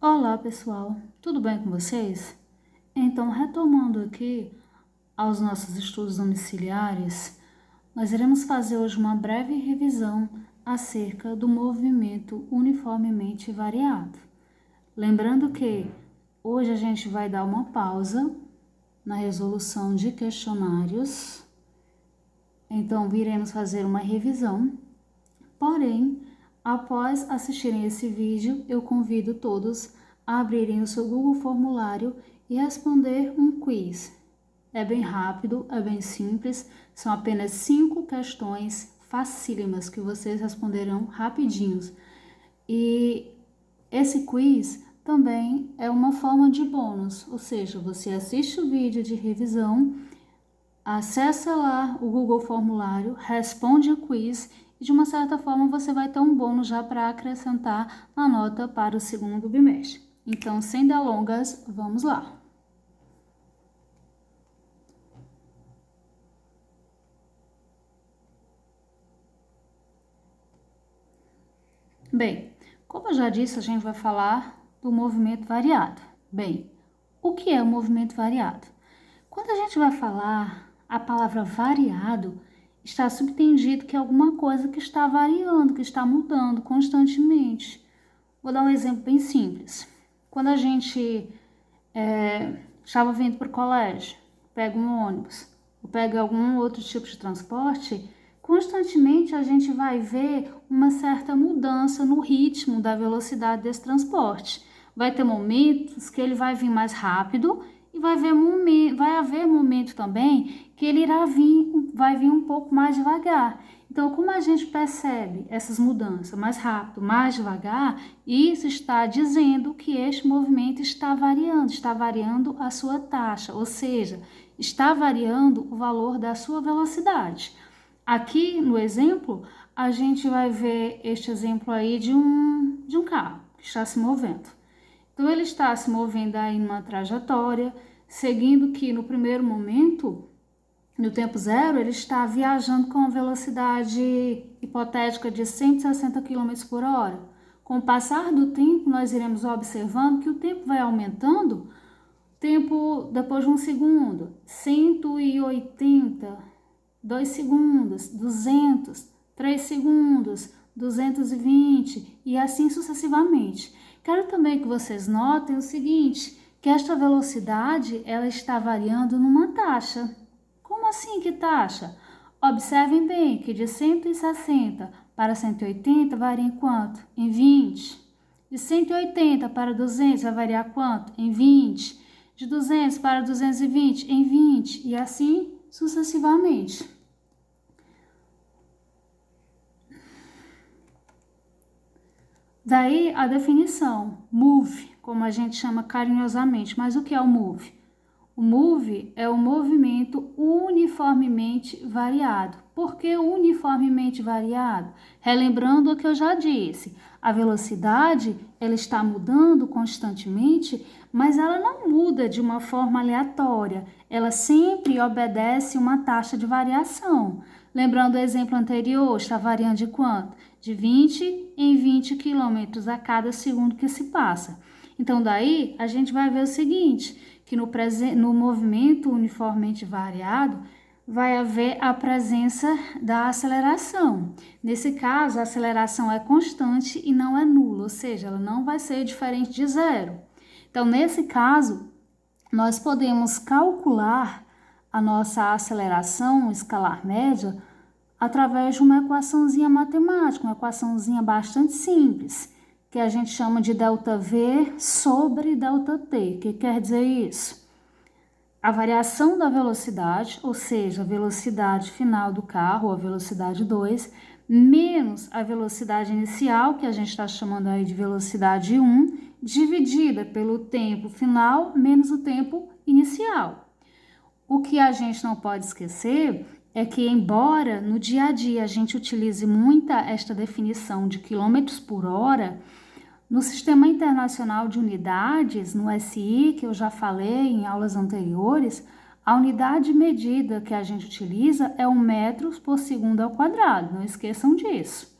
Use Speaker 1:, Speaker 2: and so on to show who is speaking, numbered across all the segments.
Speaker 1: Olá pessoal, tudo bem com vocês? Então, retomando aqui aos nossos estudos domiciliares, nós iremos fazer hoje uma breve revisão acerca do movimento uniformemente variado. Lembrando que hoje a gente vai dar uma pausa na resolução de questionários, então viremos fazer uma revisão, porém, após assistirem esse vídeo, eu convido todos a abrirem o seu Google Formulário e responder um quiz. É bem rápido, é bem simples, são apenas 5 questões facílimas que vocês responderão rapidinhos. E esse quiz também é uma forma de bônus, ou seja, você assiste o vídeo de revisão, acessa lá o Google Formulário, responde o quiz e de uma certa forma você vai ter um bônus já para acrescentar na nota para o segundo bimestre. Então, sem delongas, vamos lá. Bem, como eu já disse, a gente vai falar do movimento variado. Bem, o que é o movimento variado? Quando a gente vai falar a palavra variado, está subtendido que é alguma coisa que está variando, que está mudando constantemente. Vou dar um exemplo bem simples. Quando a gente estava vindo para o colégio, pega um ônibus, ou pega algum outro tipo de transporte, constantemente a gente vai ver uma certa mudança no ritmo da velocidade desse transporte. Vai ter momentos que ele vai vir mais rápido e vai haver momento também que ele vai vir um pouco mais devagar. Então, como a gente percebe essas mudanças mais rápido, mais devagar, isso está dizendo que este movimento está variando a sua taxa, ou seja, está variando o valor da sua velocidade. Aqui no exemplo, a gente vai ver este exemplo aí de um carro que está se movendo. Então, ele está se movendo aí numa trajetória, seguindo que no primeiro momento, no tempo zero, ele está viajando com uma velocidade hipotética de 160 km por hora. Com o passar do tempo, nós iremos observando que o tempo vai aumentando, tempo depois de um segundo, 180, 2 segundos, 200, 3 segundos, 220 e assim sucessivamente. Quero também que vocês notem o seguinte, que esta velocidade ela está variando numa taxa. Como assim, que taxa? Observem bem que de 160 para 180 varia em quanto? Em 20. De 180 para 200 vai variar quanto? Em 20. De 200 para 220 em 20 e assim sucessivamente. Daí a definição, move, como a gente chama carinhosamente. Mas o que é o move? O move é o movimento uniformemente variado. Por que uniformemente variado? Relembrando o que eu já disse, a velocidade ela está mudando constantemente, mas ela não muda de uma forma aleatória. Ela sempre obedece uma taxa de variação. Lembrando o exemplo anterior, está variando de quanto? De 20 em 20 km a cada segundo que se passa. Então, daí a gente vai ver o seguinte, que no movimento uniformemente variado, vai haver a presença da aceleração. Nesse caso, a aceleração é constante e não é nula, ou seja, ela não vai ser diferente de zero. Então, nesse caso, nós podemos calcular a nossa aceleração escalar média através de uma equaçãozinha matemática, uma equaçãozinha bastante simples, que a gente chama de ΔV sobre ΔT. O que quer dizer isso? A variação da velocidade, ou seja, a velocidade final do carro, a velocidade 2, menos a velocidade inicial, que a gente está chamando aí de velocidade 1, dividida pelo tempo final menos o tempo inicial. O que a gente não pode esquecer é que, embora no dia a dia a gente utilize muita esta definição de quilômetros por hora, no Sistema Internacional de Unidades, no SI, que eu já falei em aulas anteriores, a unidade medida que a gente utiliza é 1 metro por segundo ao quadrado, não esqueçam disso.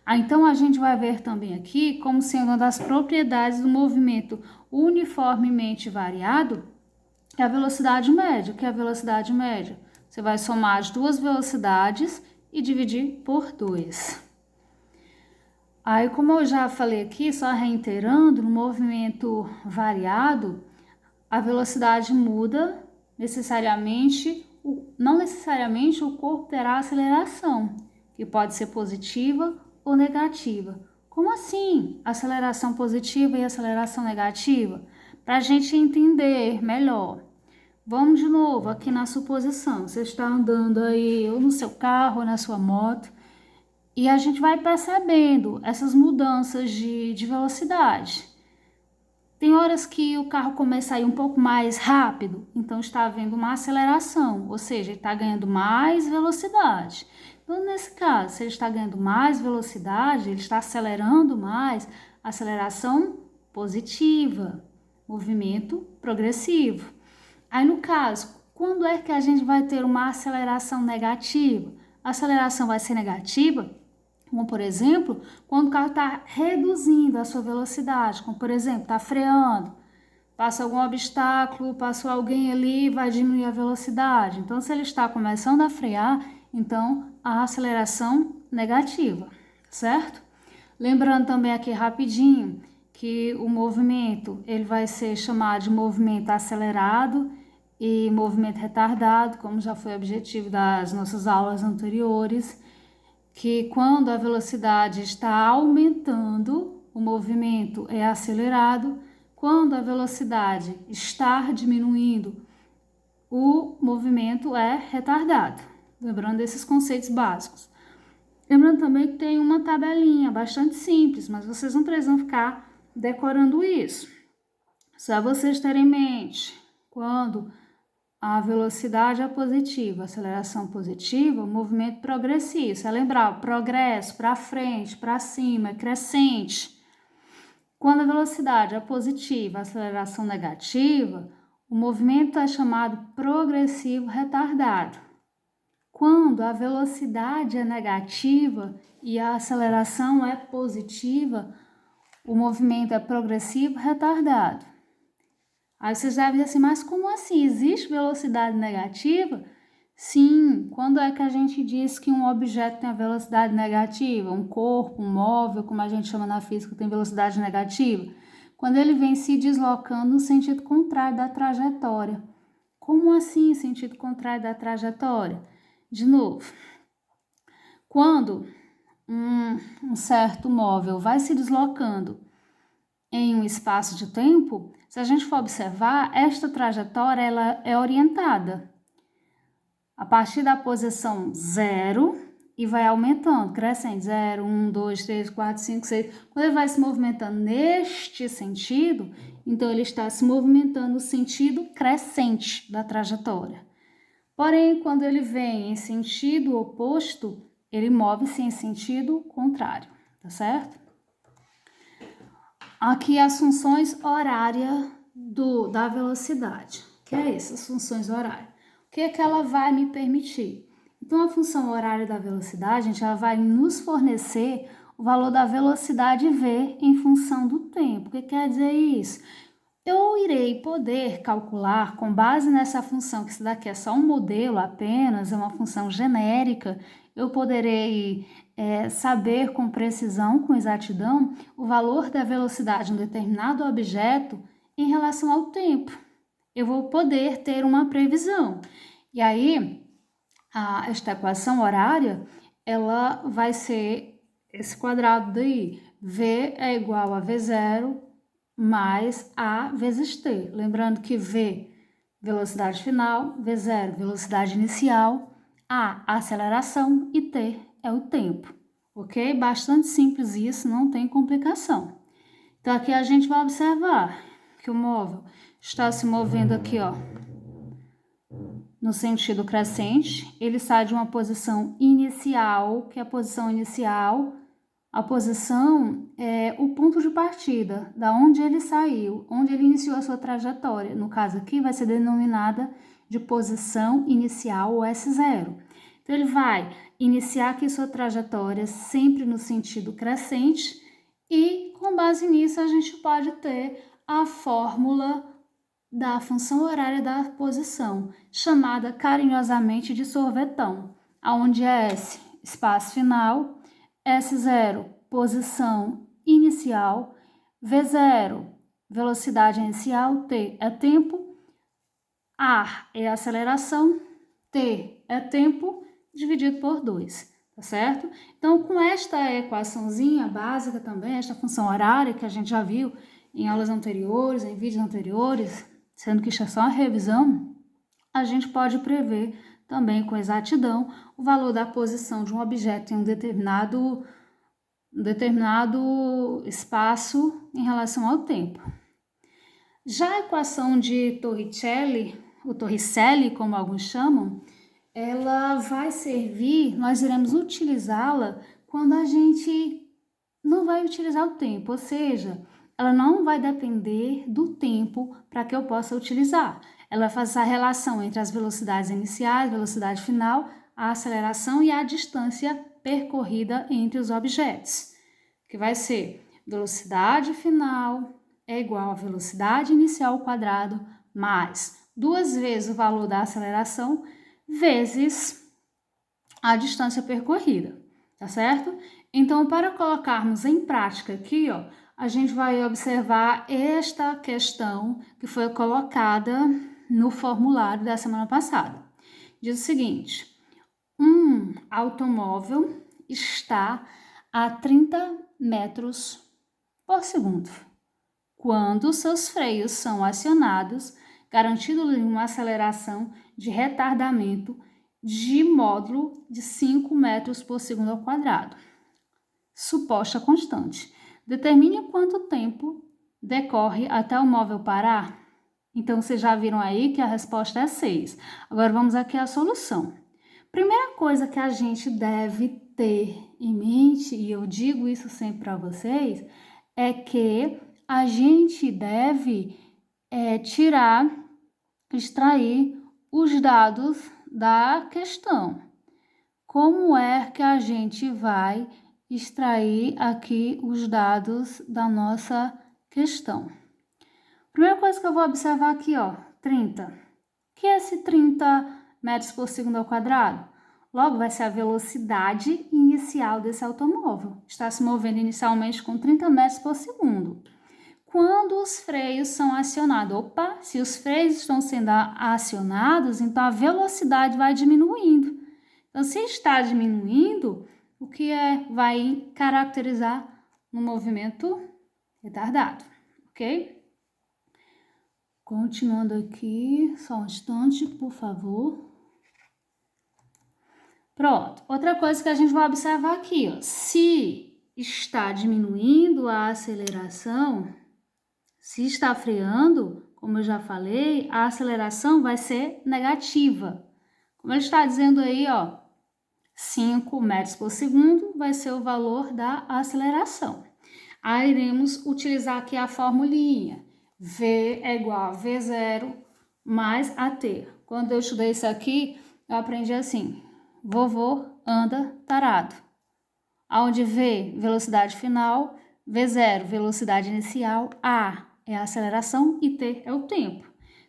Speaker 1: Então, a gente vai ver também aqui como sendo uma das propriedades do movimento uniformemente variado, é a velocidade média. O que é a velocidade média? Você vai somar as duas velocidades e dividir por 2. Aí, como eu já falei aqui, só reiterando, no movimento variado, a velocidade muda necessariamente, não necessariamente o corpo terá aceleração, que pode ser positiva ou negativa. Como assim? Aceleração positiva e aceleração negativa? Para a gente entender melhor. Vamos de novo aqui na suposição. Você está andando aí ou no seu carro ou na sua moto e a gente vai percebendo essas mudanças de velocidade. Tem horas que o carro começa a ir um pouco mais rápido, então está havendo uma aceleração, ou seja, ele está ganhando mais velocidade. Então, nesse caso, se ele está ganhando mais velocidade, ele está acelerando mais, aceleração positiva, movimento progressivo. Aí, no caso, quando é que a gente vai ter uma aceleração negativa? A aceleração vai ser negativa, como por exemplo, quando o carro está reduzindo a sua velocidade, como por exemplo, está freando, passa algum obstáculo, passou alguém ali, vai diminuir a velocidade. Então, se ele está começando a frear, então a aceleração negativa, certo? Lembrando também aqui rapidinho que o movimento ele vai ser chamado de movimento acelerado e movimento retardado, como já foi objetivo das nossas aulas anteriores, que quando a velocidade está aumentando, o movimento é acelerado, quando a velocidade está diminuindo, o movimento é retardado. Lembrando desses conceitos básicos. Lembrando também que tem uma tabelinha bastante simples, mas vocês não precisam ficar decorando isso. Só vocês terem em mente, quando a velocidade é positiva, aceleração positiva, movimento progressivo. Você lembrar, o progresso para frente, para cima, é crescente. Quando a velocidade é positiva, aceleração negativa, o movimento é chamado progressivo retardado. Quando a velocidade é negativa e a aceleração é positiva, o movimento é progressivo retardado. Aí vocês devem dizer assim, mas como assim? Existe velocidade negativa? Sim, quando é que a gente diz que um objeto tem a velocidade negativa? Um corpo, um móvel, como a gente chama na física, tem velocidade negativa? Quando ele vem se deslocando no sentido contrário da trajetória. Como assim, sentido contrário da trajetória? De novo, quando um certo móvel vai se deslocando em um espaço de tempo, se a gente for observar, esta trajetória ela é orientada a partir da posição 0 e vai aumentando, crescendo, 0, 1, 2, 3, 4, 5, 6. Quando ele vai se movimentando neste sentido, então ele está se movimentando no sentido crescente da trajetória. Porém, quando ele vem em sentido oposto, ele move-se em sentido contrário, tá certo? Aqui as funções horárias da velocidade. O que é isso, as funções horárias? O que é que ela vai me permitir? Então, a função horária da velocidade, gente, ela vai nos fornecer o valor da velocidade v em função do tempo. O que quer dizer isso? Eu irei poder calcular com base nessa função, que isso daqui é só um modelo apenas, é uma função genérica, eu poderei saber com precisão, com exatidão, o valor da velocidade de um determinado objeto em relação ao tempo. Eu vou poder ter uma previsão. E aí, esta equação horária, ela vai ser esse quadrado daí. V é igual a V0 mais A vezes T. Lembrando que V, velocidade final, V0, velocidade inicial, A, aceleração e T é o tempo, ok? Bastante simples isso, não tem complicação. Então, aqui a gente vai observar que o móvel está se movendo aqui, ó, no sentido crescente. Ele sai de uma posição inicial, que é a posição inicial. A posição é o ponto de partida, da onde ele saiu, onde ele iniciou a sua trajetória. No caso aqui, vai ser denominada de posição inicial ou S0. Então, ele vai iniciar aqui sua trajetória sempre no sentido crescente e, com base nisso, a gente pode ter a fórmula da função horária da posição, chamada carinhosamente de sorvetão, onde é S, espaço final, S0, posição inicial, V0, velocidade inicial, T é tempo, A é aceleração, T é tempo, dividido por 2, tá certo? Então, com esta equaçãozinha básica também, esta função horária que a gente já viu em aulas anteriores, em vídeos anteriores, sendo que isso é só uma revisão, a gente pode prever também com exatidão o valor da posição de um objeto em um determinado espaço em relação ao tempo. Já a equação de Torricelli, ou Torricelli, como alguns chamam, ela vai servir, nós iremos utilizá-la quando a gente não vai utilizar o tempo, ou seja, ela não vai depender do tempo para que eu possa utilizar. Ela faz a relação entre as velocidades iniciais, velocidade final, a aceleração e a distância percorrida entre os objetos, que vai ser velocidade final é igual a velocidade inicial ao quadrado mais 2 vezes o valor da aceleração vezes a distância percorrida, tá certo? Então, para colocarmos em prática aqui, ó, a gente vai observar esta questão que foi colocada no formulário da semana passada. Diz o seguinte: um automóvel está a 30 metros por segundo quando seus freios são acionados, garantindo-lhe uma aceleração de retardamento de módulo de 5 metros por segundo ao quadrado. Suposta constante. Determine quanto tempo decorre até o móvel parar. Então, vocês já viram aí que a resposta é 6. Agora, vamos aqui à solução. Primeira coisa que a gente deve ter em mente, e eu digo isso sempre para vocês, é que a gente deve extrair os dados da questão. Como é que a gente vai extrair aqui os dados da nossa questão? Primeira coisa que eu vou observar aqui, ó, 30. O que é esse 30 metros por segundo ao quadrado? Logo, vai ser a velocidade inicial desse automóvel. Está se movendo inicialmente com 30 metros por segundo. Quando os freios são acionados, se os freios estão sendo acionados, então a velocidade vai diminuindo. Então, se está diminuindo, o que vai caracterizar um movimento retardado, ok? Continuando aqui, só um instante, por favor. Pronto. Outra coisa que a gente vai observar aqui, ó, se está diminuindo a aceleração, se está freando, como eu já falei, a aceleração vai ser negativa. Como ele está dizendo aí, ó, 5 metros por segundo vai ser o valor da aceleração. Aí iremos utilizar aqui a formulinha. V é igual a V0 mais AT. Quando eu estudei isso aqui, eu aprendi assim: vovô anda tarado. Onde V, velocidade final, V0, velocidade inicial, A é a aceleração e T é o tempo.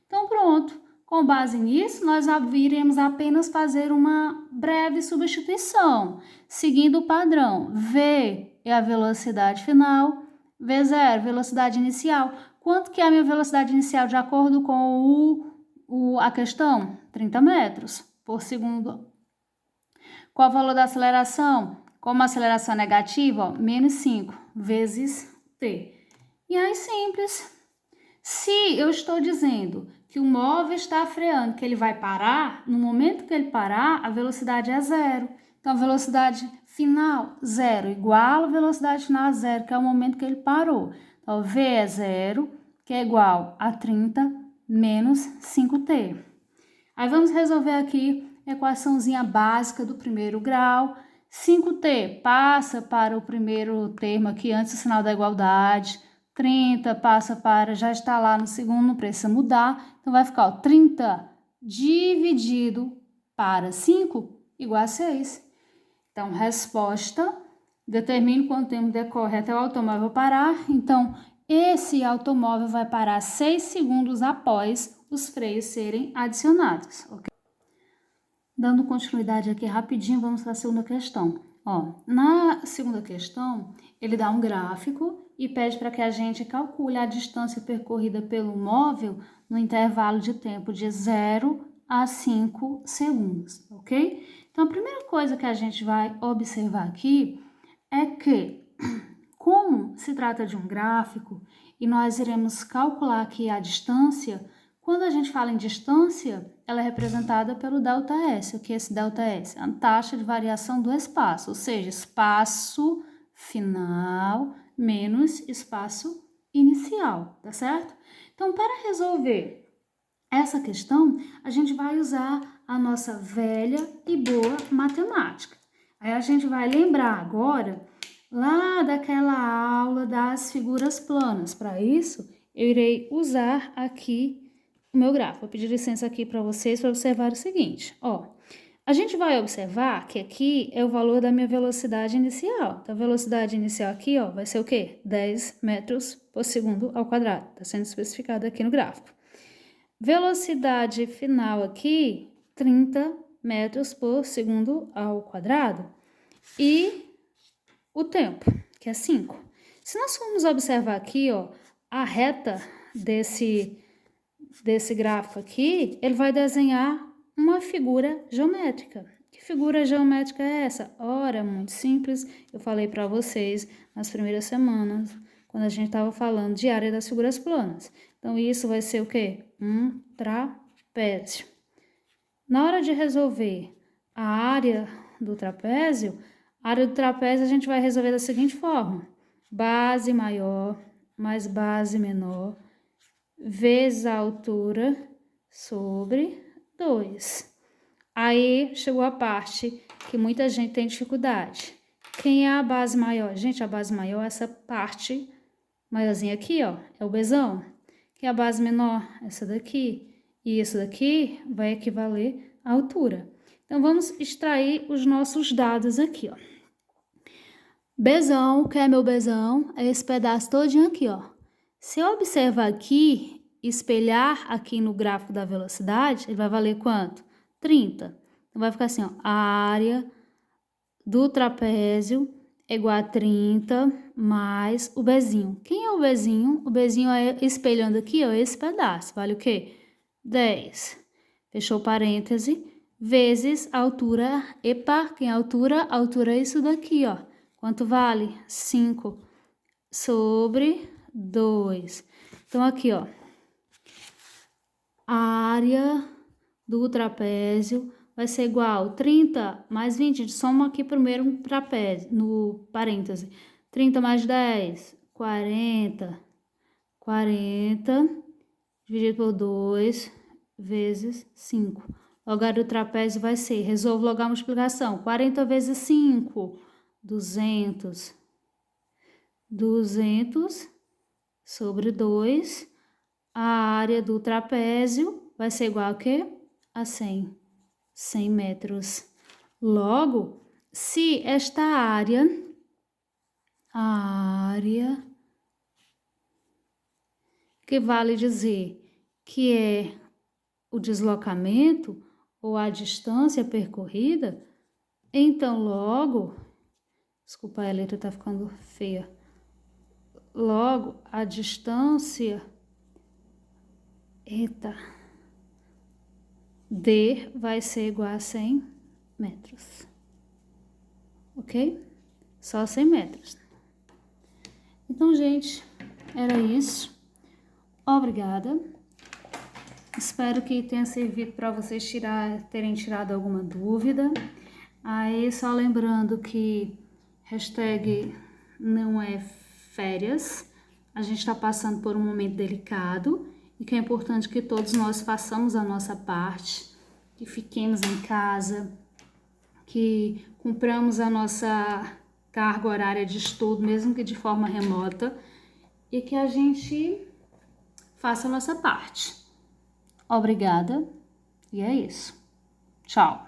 Speaker 1: Então, pronto. Com base nisso, nós iremos apenas fazer uma breve substituição, seguindo o padrão. V é a velocidade final, V0, velocidade inicial. Quanto que é a minha velocidade inicial de acordo com a questão? 30 metros por segundo. Qual o valor da aceleração? Como a aceleração é negativa, ó, menos 5 vezes T. E aí, simples. Se eu estou dizendo que o móvel está freando, que ele vai parar, no momento que ele parar, a velocidade é 0. Então, a velocidade final, 0, igual a velocidade final a 0, que é o momento que ele parou. Então, V é 0, que é igual a 30 menos 5T. Aí, vamos resolver aqui a equaçãozinha básica do primeiro grau. 5T passa para o primeiro termo aqui, antes do sinal da igualdade. 30 passa para, já está lá no segundo, não precisa mudar. Então, vai ficar, ó, 30 dividido para 5 igual a 6. Então, resposta, determine quanto tempo decorre até o automóvel parar. Então, esse automóvel vai parar 6 segundos após os freios serem adicionados, ok? Dando continuidade aqui rapidinho, vamos para a segunda questão. Ó, na segunda questão, ele dá um gráfico e pede para que a gente calcule a distância percorrida pelo móvel no intervalo de tempo de 0 a 5 segundos, ok? Então, a primeira coisa que a gente vai observar aqui é que, como se trata de um gráfico e nós iremos calcular aqui a distância, quando a gente fala em distância, ela é representada pelo ΔS. O que é esse ΔS? A taxa de variação do espaço, ou seja, espaço final menos espaço inicial, tá certo? Então, para resolver essa questão, a gente vai usar a nossa velha e boa matemática. Aí a gente vai lembrar agora lá daquela aula das figuras planas. Para isso, eu irei usar aqui o meu gráfico. Vou pedir licença aqui para vocês para observar o seguinte, ó. A gente vai observar que aqui é o valor da minha velocidade inicial. Então, a velocidade inicial aqui, ó, vai ser o quê? 10 metros por segundo ao quadrado. Está sendo especificado aqui no gráfico. Velocidade final aqui, 30 metros por segundo ao quadrado. E o tempo, que é 5. Se nós formos observar aqui, ó, a reta desse gráfico aqui, ele vai desenhar uma figura geométrica. Que figura geométrica é essa? Ora, muito simples, eu falei para vocês nas primeiras semanas, quando a gente estava falando de área das figuras planas. Então, isso vai ser o quê? Um trapézio. Na hora de resolver a área do trapézio, a gente vai resolver da seguinte forma. Base maior mais base menor vezes a altura sobre 2. Aí chegou a parte que muita gente tem dificuldade. Quem é a base maior? Gente, a base maior é essa parte maiorzinha aqui, ó, é o Bzão. Quem é a base menor? Essa daqui. E isso daqui vai equivaler à altura. Então, vamos extrair os nossos dados aqui, ó. Bzão, que é meu Bzão? É esse pedaço todinho aqui, ó. Se eu observar aqui, espelhar aqui no gráfico da velocidade, ele vai valer quanto? 30. Então, vai ficar assim, ó, a área do trapézio é igual a 30 mais o Bzinho. Quem é o Bzinho? O Bzinho é espelhando aqui, ó, esse pedaço. Vale o quê? 10. Fechou parêntese. Vezes a altura. Epa, quem é a altura? A altura é isso daqui, ó. Quanto vale? 5 sobre 2. Então, aqui, ó. A área do trapézio vai ser igual 30 mais 20. Soma aqui primeiro um trapézio, no parêntese. 30 mais 10, 40. 40 dividido por 2 vezes 5. O lugar do trapézio vai ser, resolvo logo a multiplicação. 40 vezes 5, 200. 200 sobre 2. A área do trapézio vai ser igual a quê? A 100. 100 metros. Logo, se esta área, que vale dizer que é o deslocamento ou a distância percorrida, então logo, desculpa, a letra tá ficando feia. Logo, a distância, D vai ser igual a 100 metros. Ok? Só 100 metros. Então, gente, era isso. Obrigada. Espero que tenha servido para vocês terem tirado alguma dúvida. Aí, só lembrando que hashtag não é férias. A gente está passando por um momento delicado e que é importante que todos nós façamos a nossa parte, que fiquemos em casa, que cumpramos a nossa carga horária de estudo, mesmo que de forma remota, e que a gente faça a nossa parte. Obrigada, e é isso. Tchau.